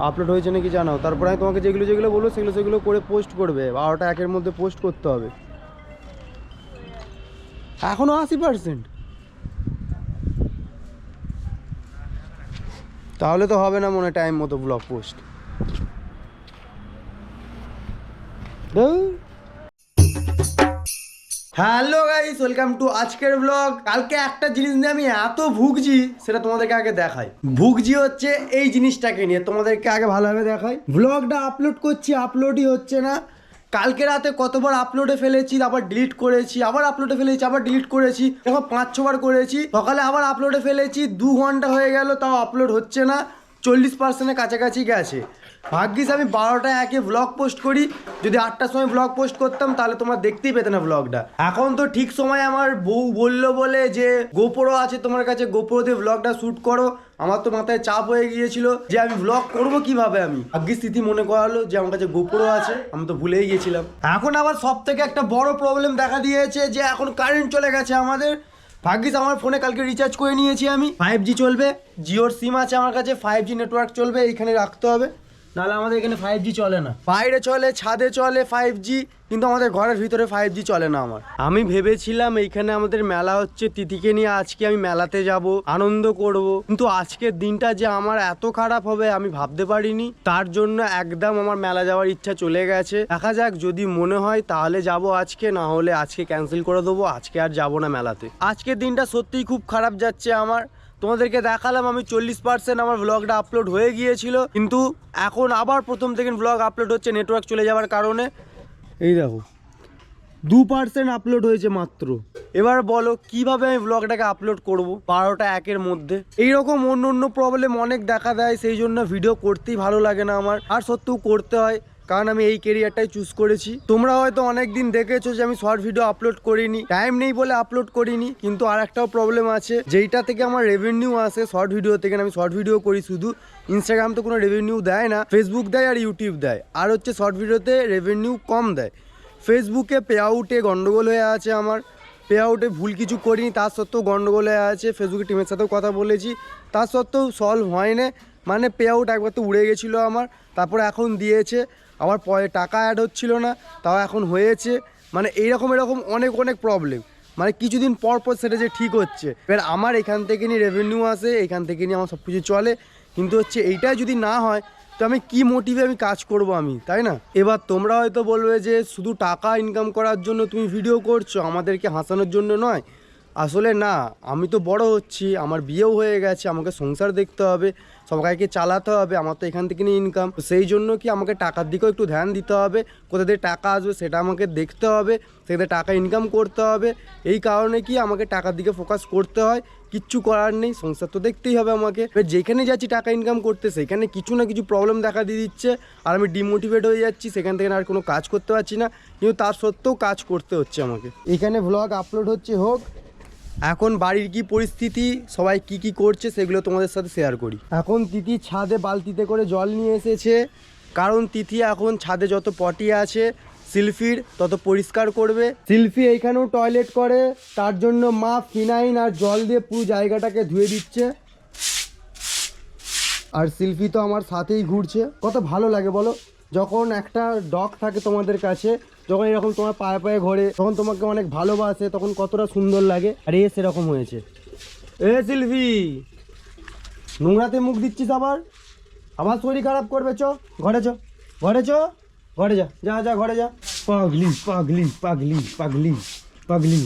Upload হয়েছে নাকি জানাও, তারপরে আমি তোমাকে যেগুলো যেগুলো বলবো সেগুলো করে পোস্ট করবে। 12টা 1-এর মধ্যে পোস্ট করতে হবে। এখনও 80%, তাহলে তো হবে না মনে টাইম মতো blog post. Hello guys, welcome to আজকের ব্লগ। কালকে একটা জিনিস নিয়ে আমি এত ভুগছি, সেটা তোমাদেরকে আগে দেখাই। ভুগছি হচ্ছে এই জিনিসটাকে নিয়ে, তোমাদেরকে আগে ভালোভাবে দেখাই। ব্লগটা আপলোড করছি, আপলোডই হচ্ছে না। কালকে রাতে কতবার আপলোডে ফেলেছি, আবার ডিলিট করেছি, আবার আপলোডে ফেলেছি, আবার ডিলিট করেছি, এখন 5-6 বার করেছি। সকালে আবার আপলোডে ফেলেছি, 2 ঘন্টা হয়ে গেল, তাও আপলোড হচ্ছে না। 40%-এর কাছাকাছি গেছে। ভাগ্যিস আমি 12টা 1-এ ব্লগ পোস্ট করি। যদি 8টার সময় ব্লগ পোস্ট করতাম তাহলে তোমরা দেখতেই পেতে না ব্লগটা। এখন তো ঠিক সময় আমার বউ বললো বলে যে গোপ্রো আছে তোমার কাছে, গোপ্রো দিয়ে ব্লগটা শ্যুট করো। আমার তো মাথায় চাপ হয়ে গিয়েছিল যে আমি ব্লগ করবো কিভাবে। আমি ভাগ্যিস স্থিতি মনে করালো যে আমার কাছে গোপ্রো আছে, আমি তো ভুলেই গেছিলাম। এখন আবার সব থেকে একটা বড় প্রবলেম দেখা দিয়েছে যে এখন কারেন্ট চলে গেছে আমাদের। ভাগ্যিস আমার ফোনে কালকে রিচার্জ করে নিয়েছি আমি, 5G চলবে, জিওর সিম আছে আমার কাছে, 5G নেটওয়ার্ক চলবে, এইখানে রাখতে হবে, নাহলে আমাদের এখানে 5G চলে না। বাইরে চলে, ছাদে চলে 5G, কিন্তু আমাদের ঘরের ভিতরে 5G চলে না আমার। আমি ভেবেছিলাম এইখানে আমাদের মেলা হচ্ছে, তিথিকে নিয়ে আজকে আমি মেলাতে যাব, আনন্দ করব, কিন্তু আজকের দিনটা যে আমার এত খারাপ হবে আমি ভাবতে পারিনি। তার জন্য একদম আমার মেলা যাওয়ার ইচ্ছা চলে গেছে। দেখা যাক, যদি মনে হয় তাহলে যাব আজকে, না হলে আজকে ক্যান্সেল করে দেবো, আজকে আর যাব না মেলাতে। আজকের দিনটা সত্যিই খুব খারাপ যাচ্ছে আমার। তোমাদেরকে দেখালাম আমি 40% আমার ব্লগটা আপলোড হয়ে গিয়েছিল, কিন্তু এখন আবার প্রথম থেকে ব্লগ আপলোড হচ্ছে নেটওয়ার্ক চলে যাওয়ার কারণে। এই দেখো 2% আপলোড হয়েছে মাত্র। এবার বলো কিভাবে আমি ব্লগটাকে আপলোড করব 12টা 1-এর মধ্যে। এইরকম অন্য প্রবলেম অনেক দেখা দেয়, সেই জন্য ভিডিও করতেই ভালো লাগে না আমার, আর সত্যিও করতে হয়, কারণ আমি এই ক্যারিয়ারটাই চুজ করেছি। তোমরা হয়তো অনেক দিন দেখেছো যে আমি শর্ট ভিডিও আপলোড করিনি, টাইম নেই বলে আপলোড করিনি। কিন্তু আর একটাও প্রবলেম আছে, যেইটা থেকে আমার রেভিনিউ আসে শর্ট ভিডিও থেকে। আমি শর্ট ভিডিও করি শুধু, ইনস্টাগ্রাম তো কোনো রেভিনিউ দেয় না, ফেসবুক দেয় আর ইউটিউব দেয়। আর হচ্ছে শর্ট ভিডিওতে রেভিনিউ কম দেয়। ফেসবুকে পে আউটে গন্ডগোল হয়ে আছে আমার, পে আউটে ভুল কিছু করিনি, তার সত্ত্বেও গন্ডগোল হয়ে আছে। ফেসবুকের টিমের সাথেও কথা বলেছি, তার সত্ত্বেও সলভ হয় না। মানে পে আউট একবার তো উড়ে গেছিলো আমার, তারপরে এখন দিয়েছে, আবার পরে টাকা অ্যাড হচ্ছিল না, তাও এখন হয়েছে। মানে এইরকম অনেক প্রবলেম, মানে কিছুদিন পর সেটা যে ঠিক হচ্ছে। এবার আমার এখান থেকে নিয়ে রেভিনিউ আসে, এখান থেকে নিয়ে আমার সব কিছু চলে, কিন্তু হচ্ছে এইটাই যদি না হয় তো আমি কি মোটিভে আমি কাজ করব আমি, তাই না? এবার তোমরা হয়তো বলবে যে শুধু টাকা ইনকাম করার জন্য তুমি ভিডিও করছো, আমাদেরকে হাসানোর জন্য নয়। আসলে না, আমি তো বড় হচ্ছি, আমার বিয়েও হয়ে গেছে, আমাকে সংসার দেখতে হবে, সবাইকে চালাতে হবে, আমার তো এখান থেকে নিয়ে ইনকাম। সেই জন্য কি আমাকে টাকার দিকেও একটু ধ্যান দিতে হবে, কোথা থেকে টাকা আসবে সেটা আমাকে দেখতে হবে, সেখানে টাকা ইনকাম করতে হবে। এই কারণে কি আমাকে টাকার দিকে ফোকাস করতে হয়। কিচ্ছু করার নেই, সংসার তো দেখতেই হবে আমাকে। এবার যেখানে যাচ্ছি টাকা ইনকাম করতে, সেখানে কিছু না কিছু প্রবলেম দেখা দিয়ে দিচ্ছে, আর আমি ডিমোটিভেট হয়ে যাচ্ছি, সেখান থেকে আর কোনো কাজ করতে পারছি না। কিন্তু তার সত্ত্বেও কাজ করতে হচ্ছে আমাকে। এখানে ব্লগ আপলোড হচ্ছে হোক, এখন বাড়ির কি পরিস্থিতি, সবাই কি করছে সেগুলো তোমাদের সাথে শেয়ার করি। এখন তিথি ছাদে বালতিতে করে জল নিয়ে এসেছে, কারণ তিথি এখন ছাদে যত পটি আছে শিল্পীর তত পরিষ্কার করবে। শিল্পী এইখানেও টয়লেট করে, তার জন্য মা ফিনাইল আর জল দিয়ে পুরো জায়গাটাকে ধুয়ে দিচ্ছে। আর শিল্পী তো আমার সাথেই ঘুরছে। কত ভালো লাগে বলো, যখন একটা ডগ থাকে তোমাদের কাছে, যখন এরকম তোমার পায়ে পায়ে ঘোরে, তখন তোমাকে অনেক ভালোবাসে, তখন কতটা সুন্দর লাগে। আর এ সেরকম হয়েছে। এ শিল্পী, নোংরাতে মুখ দিচ্ছিস, আবার শরীর খারাপ করবে। ঘরে ঘরে ঘরে যা ঘরে যা। পাগলি পাগলি পাগলি পাগলি পাগলি।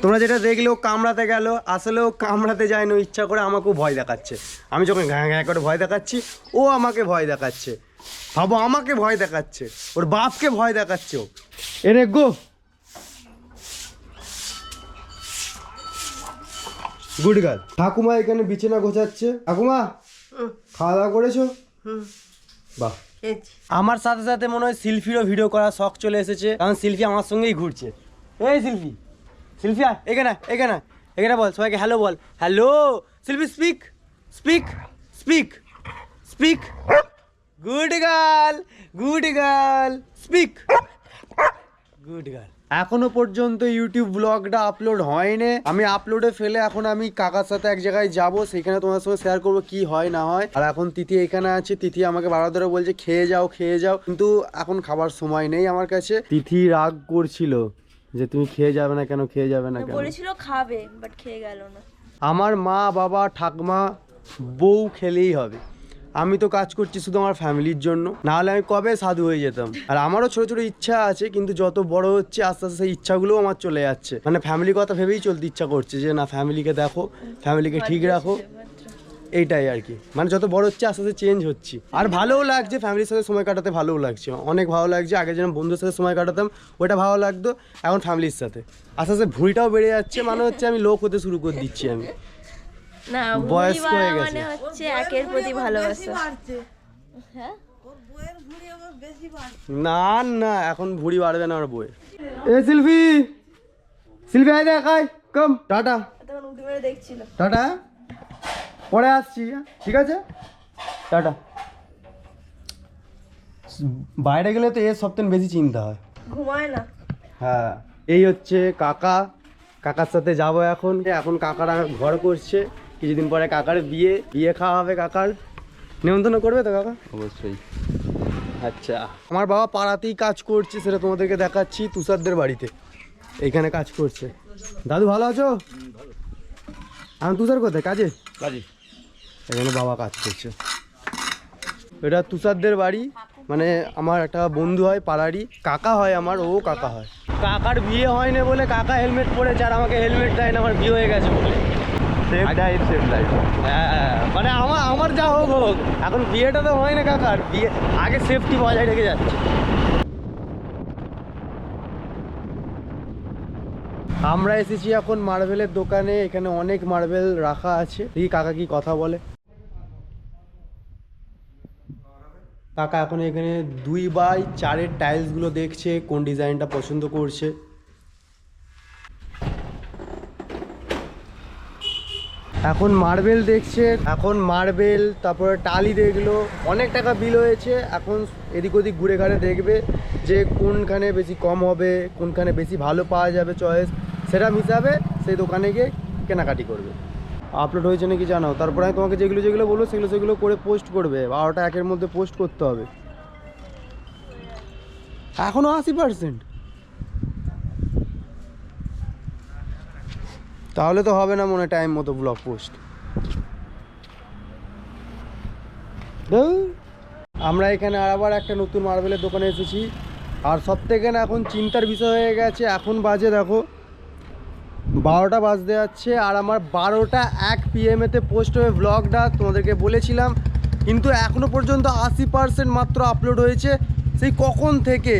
তোমরা যেটা দেখলেও কামড়াতে গেল, আসলে ও কামড়াতে যায়নি, ইচ্ছা করে আমাকেও ভয় দেখাচ্ছে। আমি যখন ঘ্যাঁ করে ভয় দেখাচ্ছি, ও আমাকে ভয় দেখাচ্ছে। ভাবো, আমাকে ভয় দেখাচ্ছে, ওর বাপকে ভয় দেখাচ্ছে ও। এরে গো, গুড গার্ল। ঠাকুমা এখানে বিছানা গোছাচ্ছে। ঠাকুমা, খাওয়া দাওয়া করেছো? বাহ। আমার সাথে সাথে মনে হয় শিল্পীরও ভিডিও করার শখ চলে এসেছে, কারণ শিল্পী আমার সঙ্গেই ঘুরছে। এই শিল্পী, এখানে বল, সবাইকে হ্যালো বল। হ্যালো শিল্পী, speak. Good girl, speak. Good girl. এখনো পর্যন্ত ইউটিউব ব্লগটা আপলোড হয়নি। আমি আপলোডে ফেলে এখন আমি কাকার সাথে এক জায়গায় যাব, সেখানে তোমার সঙ্গে শেয়ার করবো কি হয় না হয়। আর এখন তিথি এখানে আছে, তিথি আমাকে বারবার ধরে বলছে খেয়ে যাও, কিন্তু এখন খাবার সময় নেই আমার কাছে। তিথি রাগ করছিল যে তুমি খেয়ে যাবে না কেন, খেয়ে যাবে না কেন, বলেছিল খাবে বাট খেয়ে গেল না। আমার মা বাবা ঠাকমা বউ খেলেই হবে। আমি তো কাজ করছি শুধু আমার ফ্যামিলির জন্য, নাহলে আমি কবে সাধু হয়ে যেতাম। আর আমারও ছোট ছোট ইচ্ছা আছে, কিন্তু যত বড় হচ্ছে আস্তে আস্তে সেই ইচ্ছাগুলোও আমার চলে যাচ্ছে। মানে ফ্যামিলির কথা ভেবেই চলতে ইচ্ছা করছে যে না, ফ্যামিলিকে দেখো, ফ্যামিলিকে ঠিক রাখো, এইটাই আর কি। মানে যত বড় হচ্ছে আস্তে আস্তে চেঞ্জ হচ্ছে। আর ভালোও লাগছে, ফ্যামিলির সাথে সময় কাটাতে ভালোও লাগছে, অনেক ভালো লাগছে। আগে যেন বন্ধুর সাথে সময় কাটাতাম ওটা ভালো লাগতো, এখন ফ্যামিলির সাথে। আস্তে আস্তে ভুঁড়িটাও বেড়ে যাচ্ছে, মানে হচ্ছে আমি লোক হতে শুরু করে দিচ্ছি আমি। না, বয়স্ক হয়ে গেছে মানে হচ্ছে একের প্রতি ভালোবাসা। হ্যাঁ, না না, এখন ভুঁড়ি বাড়বে না আমার বউয়ের। এ শিল্পী, শিল্পী আয় দেখ, আয় কম। টাটা। তখন উঠে মেরে দেখছিল। টাটা, পরে আসছি, ঠিক আছে, টাটা। বাইরে গেলে তো এর সবথেকে বেশি চিন্তা হয়, ঘুমায় না। হ্যাঁ। এই হচ্ছে কাকা, কাকার সাথে যাব এখন। এখন কাকারা ঘর করছে, কিছুদিন পরে কাকার বিয়ে খাওয়া হবে। কাকার নিমন্ত্রণ করবে তো কাকা? অবশ্যই। আচ্ছা, আমার বাবা পাড়াতেই কাজ করছে, সেটা তোমাদেরকে দেখাচ্ছি, তুষারদের বাড়িতে এইখানে কাজ করছে। দাদু ভালো আছো? আমি তুষার কোথায় কাজে? এখানে বাবা কাজ করছে। এটা তুষারদের বাড়ি, মানে আমার একটা বন্ধু হয় পাড়ারই, কাকা হয় আমার, ও কাকা হয়। কাকার বিয়ে হয়নি বলে কাকা হেলমেট পরেছে, আর আমাকে হেলমেট দেয় না আমার বিয়ে হয়ে গেছে বলে। Safe life. হ্যাঁ, মানে আমার যা হোক, এখন বিয়েটা তো হয় না কাকার, বিয়ে আগে সেফটি বজায় রেখে যাচ্ছে। আমরা এসেছি এখন মার্বেলের দোকানে, এখানে অনেক মার্বেল রাখা আছে। দেখি কাকা কি কথা বলে। কাকা এখন এখানে 2x4 টাইলসগুলো দেখছে, কোন ডিজাইনটা পছন্দ করছে। এখন মার্বেল দেখছে, এখন মার্বেল, তারপরে টালি দেখলো, অনেক টাকা বিল হয়েছে। এখন এদিক ওদিক ঘুরে ঘাড়ে দেখবে যে কোনখানে বেশি কম হবে, কোনখানে বেশি ভালো পাওয়া যাবে চয়েস, সেটা হিসাবে সেই দোকানে গিয়ে কেনাকাটি করবে। আপলোড হয়েছে নাকি জানাও, তারপরে আমি তোমাকে যেগুলো বলবো সেগুলো করে পোস্ট করবে। 12টা 1-এর মধ্যে পোস্ট করতে হবে। এখনও 80%, তাহলে তো হবে না মনে হয় টাইম মতো ব্লগ পোস্ট। আমরা এখানে আবার একটা নতুন মার্বেলের দোকানে এসেছি। আর সব থেকে না এখন চিন্তার বিষয় হয়ে গেছে, এখন বাজে দেখো 12টা বাজতে যাচ্ছে, আর আমার 12টা 1 PM পোস্ট হবে ব্লগটা, তোমাদেরকে বলেছিলাম। কিন্তু এখনও পর্যন্ত 80% মাত্র আপলোড হয়েছে। সেই কখন থেকে,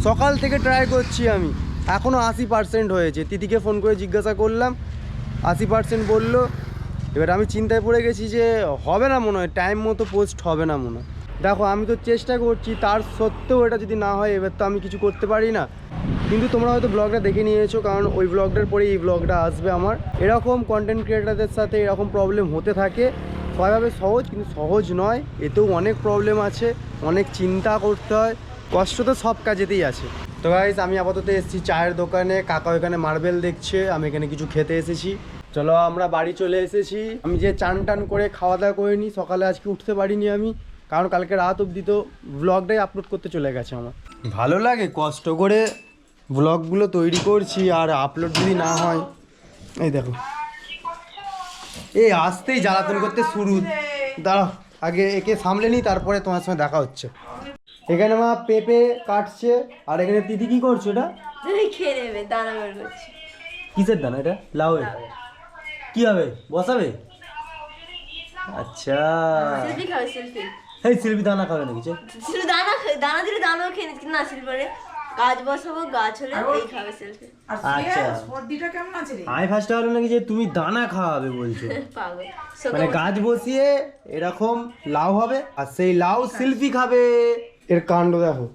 সকাল থেকে ট্রাই করছি আমি, এখনও 80% হয়েছে। তিথিকে ফোন করে জিজ্ঞাসা করলাম, 80% বললো। এবার আমি চিন্তায় পড়ে গেছি যে হবে না মনে হয়, টাইম মতো পোস্ট হবে না মনে হয়। দেখো আমি তো চেষ্টা করছি, তার সত্ত্বেও এটা যদি না হয় এবার তো আমি কিছু করতে পারি না। কিন্তু তোমরা হয়তো ব্লগটা দেখে নিয়েছো, কারণ ওই ব্লগটার পরে এই ব্লগটা আসবে আমার। এরকম কন্টেন্ট ক্রিয়েটারদের সাথে এরকম প্রবলেম হতে থাকে। সবাইভাবে সহজ, কিন্তু সহজ নয়, এতেও অনেক প্রবলেম আছে, অনেক চিন্তা করতে হয়, কষ্ট তো সব কাজেতেই আছে। তো গাইস, আমি আপাতত এসেছি চায়ের দোকানে, কাকা এখানে মার্বেল দেখছে, আমি এখানে কিছু খেতে এসেছি। চলো আমরা বাড়ি চলে এসেছি। আমি যে চান টান করে খাওয়া দাওয়া করিনি, সকালে আজকে উঠতে পারিনি আমি, কারণ কালকে রাত অবধি তো ব্লগটাই আপলোড করতে চলে গেছে আমার। ভালো লাগে কষ্ট করে ব্লগগুলো তৈরি করছি, আর আপলোড যদি না হয়, এই দেখো এই আসতেই জ্বালাতন করতে শুরু। দাঁড়াও আগে একে সামলে নিই, তারপরে তোমার সঙ্গে দেখা হচ্ছে। এখানে মা পেঁপে কাটছে, আর এখানে দিদি কি করছো? এটা খেয়ে নেবে, দানা বের করছি। কিসের দানা এটা? লাউয়ের? কি হবে, বসাবে? আচ্ছা, সেলফি খাবে, সেলফি। এই শিল্পী দানা খাবে না কিছু? শুধু দানা দিলে দানাও খেয়ে নিচ্ছি না, সিলভারে গাছ বসাবো, গাছ হলে এই খাবে সেলফি। আচ্ছা, আমি ফার্স্টে ভাবলাম নাকি যে তুমি দানা খাওয়াবে বলছো। পাগল, মানে গাছ বসিয়ে এরকম লাউ হবে, আর সেই লাউ শিল্পী খাবে। এর কাণ্ড দেখো,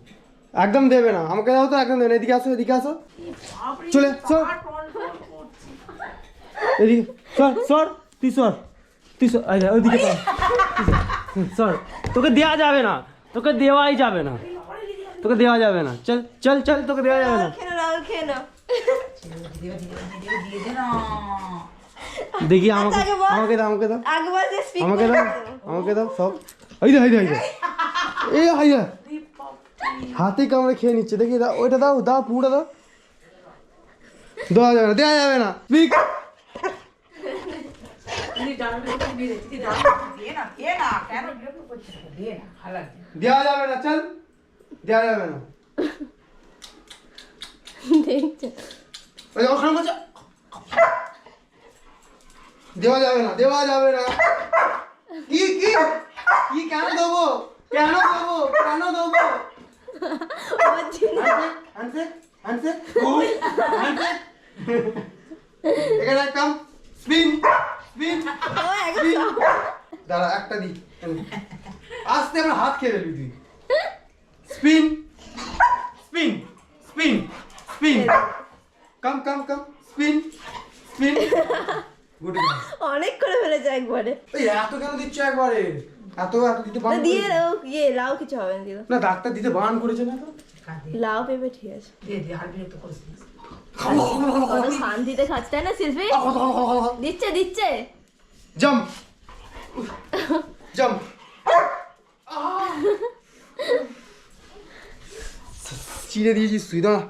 একদম দেবে না আমাকে, দাও তো, একদম দেবে না। এদিকে আসো, এদিকে আসো, চলে সর, এদিকে সর, সর তুই, সর তুই, ওইদিকে সর। তোকে দেওয়া যাবে না, তোকে দেওয়াই যাবে না, তোকে দেওয়া যাবে না। চল চল চল, তোকে দেওয়া যাবে না। দাও খেয়ে নাও। দেখি আমাকে আগে বল। আমাকে দাও আমাকে দাও আগে বল যে speak আমাকে করে দাও দেবো। আমাকে দাও সব হাইদা হাইদা হাইদা এ হাইদা হাতে কামড়ে খেয়ে নিচ্ছে দেখি দাও ওইটা দাও দাও পুরোটা দাও দেওয়া যাবে না স্পিক দেওয়া যাবে না চল দেওয়া যাবে না দেখছে। ওই ওখানে বসে দেওয়া যাবে না দেওয়া যাবে না কি কি কি কেন দেবো কেন দেবো কেন দেবো বলছি না। আনছে আনছে ওই আনছে এখানে কাম স্পিন স্পিন ও একদম স্পিন দাঁড়া একটা দি আস্তে আমার হাত খেয়ে ফেলবি তুই স্পিন স্পিন স্পিন স্পিন কাম কাম কাম স্পিন স্পিন গুড অনেক করে ফেলেছে একবারে। এই এত কেন দিচ্ছ একবারে এত এত দিতে বান দিয়ে করেছে? দাও, লাউ কিছু হবে না, দিয়ে দাও। না ডাক্তার দিতে বান করেছে না তো লাউ পেঁপে ঠিক আছে। কত শান্তিতে খাচ্ছে তাই না শিল্পী? দিচ্ছে দিচ্ছে। জাম্প জাম্প চিড়ে দিয়েছিস তুই দাঁড়া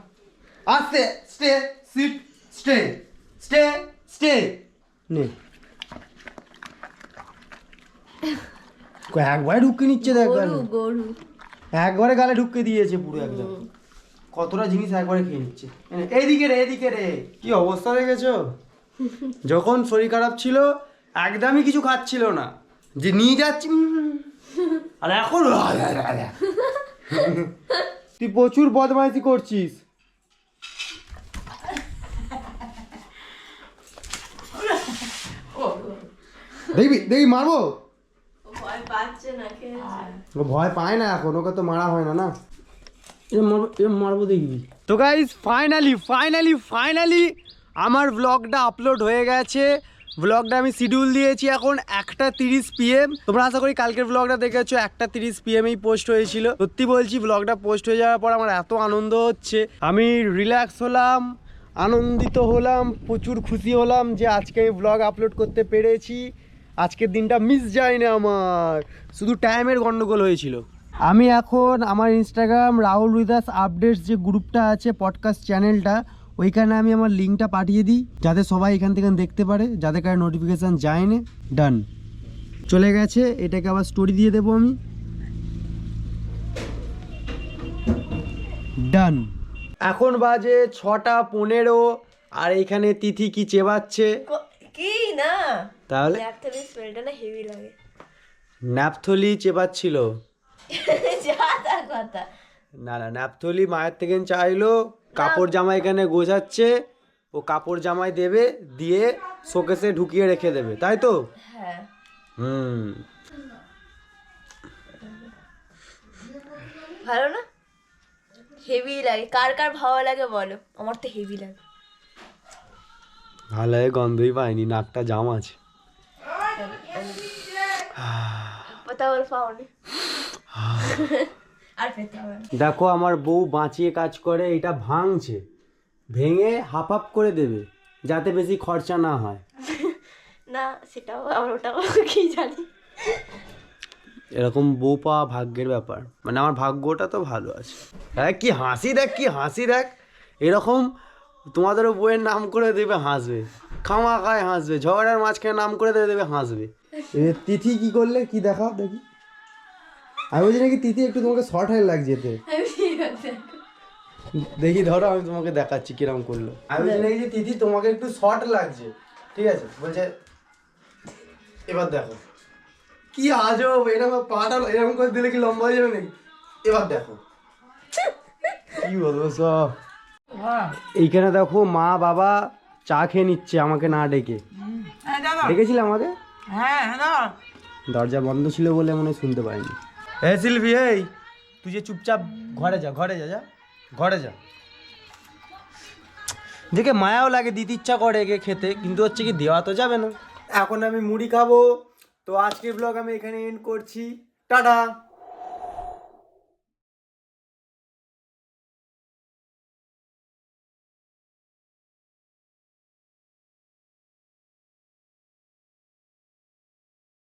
আস্তে stay sit stay stay stay নে একবারে ঢুকে নিচ্ছে দেখ গরু গরু। একবারে গালে ঢুকে দিয়েছে পুরো একদম কতটা জিনিস একবারে খেয়ে নিচ্ছে এদিকে রে এদিকে রে কি অবস্থা দেখেছো যখন শরীর খারাপ ছিল একদমই কিছু খাচ্ছিল না যে নিয়ে যাচ্ছি আর এখন তুই প্রচুর বদমাইশি করছিস দেখবি দেখবি মারবো ভয় পাচ্ছে না, খেয়েছে। ও ভয় পায় না এখন ওকে তো মারা হয় না না এরম মারবো দেখবি তো গাইস ফাইনালি আমার ব্লগটা আপলোড হয়ে গেছে ব্লগটা আমি শিডিউল দিয়েছি এখন 1:30 PM তোমরা আশা করি কালকের ব্লগটা দেখেছো 1:30 PM-এই পোস্ট হয়েছিল সত্যি বলছি ব্লগটা পোস্ট হয়ে যাওয়ার পর আমার এত আনন্দ হচ্ছে আমি রিল্যাক্স হলাম আনন্দিত হলাম প্রচুর খুশি হলাম যে আজকে আমি ব্লগ আপলোড করতে পেরেছি আজকের দিনটা মিস যায় না আমার শুধু টাইমের গন্ডগোল হয়েছিল আমি এখন আমার ইনস্টাগ্রাম রাহুল রিদাস আপডেটস যে গ্রুপটা আছে পডকাস্ট চ্যানেলটা ওইখানে আমি আমার লিঙ্কটা পাঠিয়ে দিই যাতে সবাই এখান থেকে দেখতে পারে যাদের কারণে নোটিফিকেশান যায় না ডান চলে গেছে এটাকে আবার স্টোরি দিয়ে দেবো আমি ডান এখন বাজে 6:15 আর এইখানে তিথি কি চেবাচ্ছে কি না তাহলে ল্যাপটপের স্মেলটা না হেভি লাগে। ন্যাপথলি চেবাচ্ছিল যা তার কথা। না না ন্যাপথলি মায়ের থেকে চাইলো কাপড় জামা এখানে গোছাচ্ছে ও কাপড় জামাই দেবে দিয়ে শোকেসে ঢুকিয়ে রেখে দেবে তাই তো হ্যাঁ ভালো না হেভি লাগে কার কার ভালো লাগে বলো আমার তো হেভি লাগে। ভালো গন্ধই পাইনি নাকটা জাম আছে তাহলে পাওনি আর পেতে হবে না। দেখো আমার বউ বাঁচিয়ে কাজ করে এটা ভাঙছে ভেঙে হাফ হাফ করে দেবে যাতে বেশি খরচা না হয় না সেটাও আমার ওটাও কি জানি এরকম বউ পাওয়া ভাগ্যের ব্যাপার মানে আমার ভাগ্যটা তো ভালো আছে হ্যাঁ কি হাসি দেখ এরকম তোমাদেরও বইয়ের নাম করে দেবে হাসবে খামাখায় হাসবে ঝগড়ার মাঝখানে নাম করে দেবে হাসবে তিথি কি করলে কি দেখাও দেখি আমি বলছি নাকি তিথি একটু তোমাকে শর্ট হেয়ার লাগছে এতে দেখি ধরো আমি তোমাকে দেখাচ্ছি কিরকম করলো আমি বলছি নাকি যে তিথি তোমাকে একটু শর্ট লাগছে ঠিক আছে বলছে এবার দেখো কি আজব এরকম পাটা এরকম করে দিলে কি লম্বা হয়ে যাবে নাকি এবার দেখো কি বলবো সব এইখানে দেখো মা বাবা চা খেয়ে নিচ্ছে আমাকে না ডেকে ডেকেছিলে আমাকে দরজা বন্ধ ছিল বলে মনে হয় শুনতে পাইনি হ্যাঁ শিল্পী এই তুই যে চুপচাপ ঘরে যা ঘরে যা দেখে মায়াও লাগে দিতে ইচ্ছা করে একে খেতে কিন্তু হচ্ছে কি দেওয়া তো যাবে না এখন আমি মুড়ি খাবো তো আজকের ব্লগ আমি এখানে এন্ড করছি টাটা।